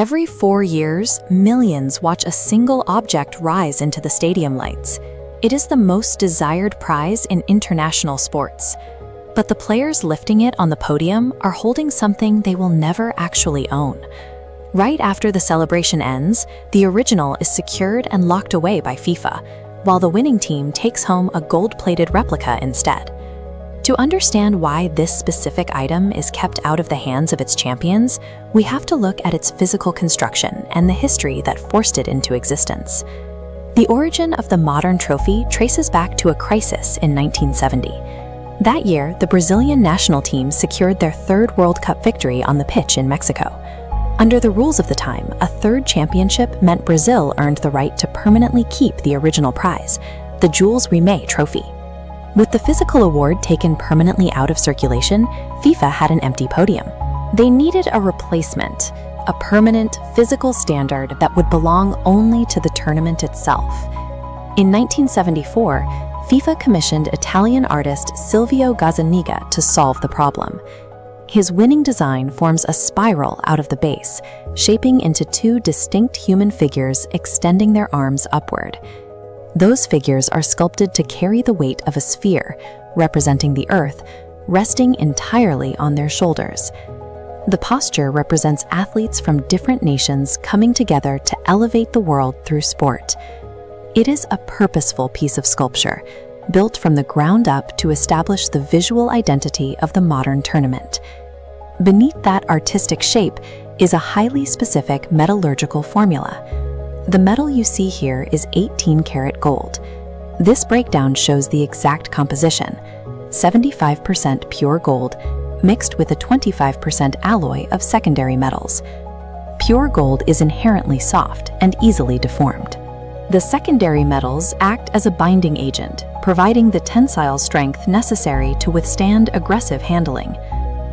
Every 4 years, millions watch a single object rise into the stadium lights. It is the most desired prize in international sports. But the players lifting it on the podium are holding something they will never actually own. Right after the celebration ends, the original is secured and locked away by FIFA, while the winning team takes home a gold-plated replica instead. To understand why this specific item is kept out of the hands of its champions, we have to look at its physical construction and the history that forced it into existence. The origin of the modern trophy traces back to a crisis in 1970. That year, the Brazilian national team secured their third World Cup victory on the pitch in Mexico. Under the rules of the time, a third championship meant Brazil earned the right to permanently keep the original prize, the Jules Rimet Trophy. With the physical award taken permanently out of circulation, FIFA had an empty podium. They needed a replacement, a permanent physical standard that would belong only to the tournament itself. In 1974, FIFA commissioned Italian artist Silvio Gazzaniga to solve the problem. His winning design forms a spiral out of the base, shaping into two distinct human figures extending their arms upward. Those figures are sculpted to carry the weight of a sphere, representing the Earth, resting entirely on their shoulders. The posture represents athletes from different nations coming together to elevate the world through sport. It is a purposeful piece of sculpture, built from the ground up to establish the visual identity of the modern tournament. Beneath that artistic shape is a highly specific metallurgical formula. The metal you see here is 18-karat gold. This breakdown shows the exact composition: 75% pure gold, mixed with a 25% alloy of secondary metals. Pure gold is inherently soft and easily deformed. The secondary metals act as a binding agent, providing the tensile strength necessary to withstand aggressive handling.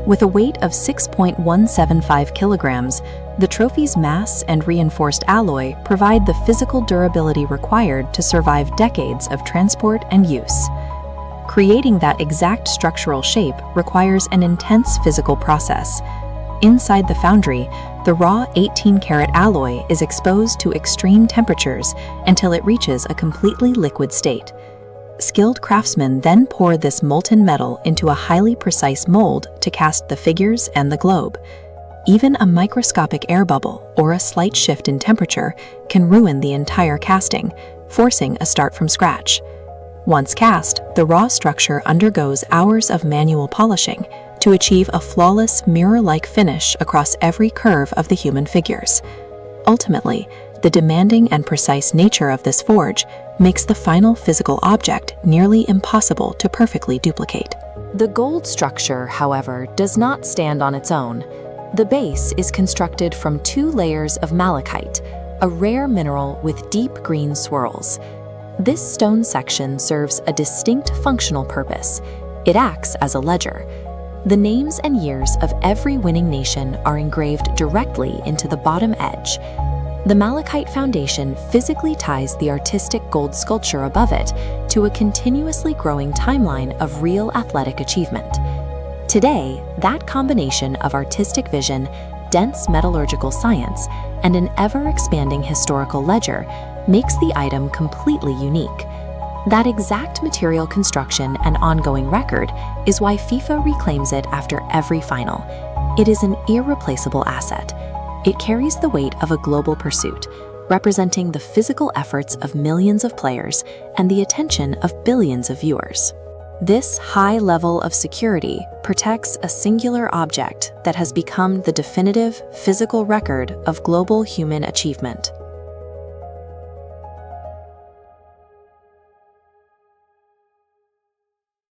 With a weight of 6.175 kilograms, the trophy's mass and reinforced alloy provide the physical durability required to survive decades of transport and use. Creating that exact structural shape requires an intense physical process. Inside the foundry, the raw 18-karat alloy is exposed to extreme temperatures until it reaches a completely liquid state. Skilled craftsmen then pour this molten metal into a highly precise mold to cast the figures and the globe. Even a microscopic air bubble or a slight shift in temperature can ruin the entire casting, forcing a start from scratch. Once cast, the raw structure undergoes hours of manual polishing to achieve a flawless mirror-like finish across every curve of the human figures. Ultimately, the demanding and precise nature of this forge makes the final physical object nearly impossible to perfectly duplicate. The gold structure, however, does not stand on its own. The base is constructed from 2 layers of malachite, a rare mineral with deep green swirls. This stone section serves a distinct functional purpose. It acts as a ledger. The names and years of every winning nation are engraved directly into the bottom edge. The malachite foundation physically ties the artistic gold sculpture above it to a continuously growing timeline of real athletic achievement. Today, that combination of artistic vision, dense metallurgical science, and an ever-expanding historical ledger makes the item completely unique. That exact material construction and ongoing record is why FIFA reclaims it after every final. It is an irreplaceable asset. It carries the weight of a global pursuit, representing the physical efforts of millions of players and the attention of billions of viewers. This high level of security protects a singular object that has become the definitive physical record of global human achievement.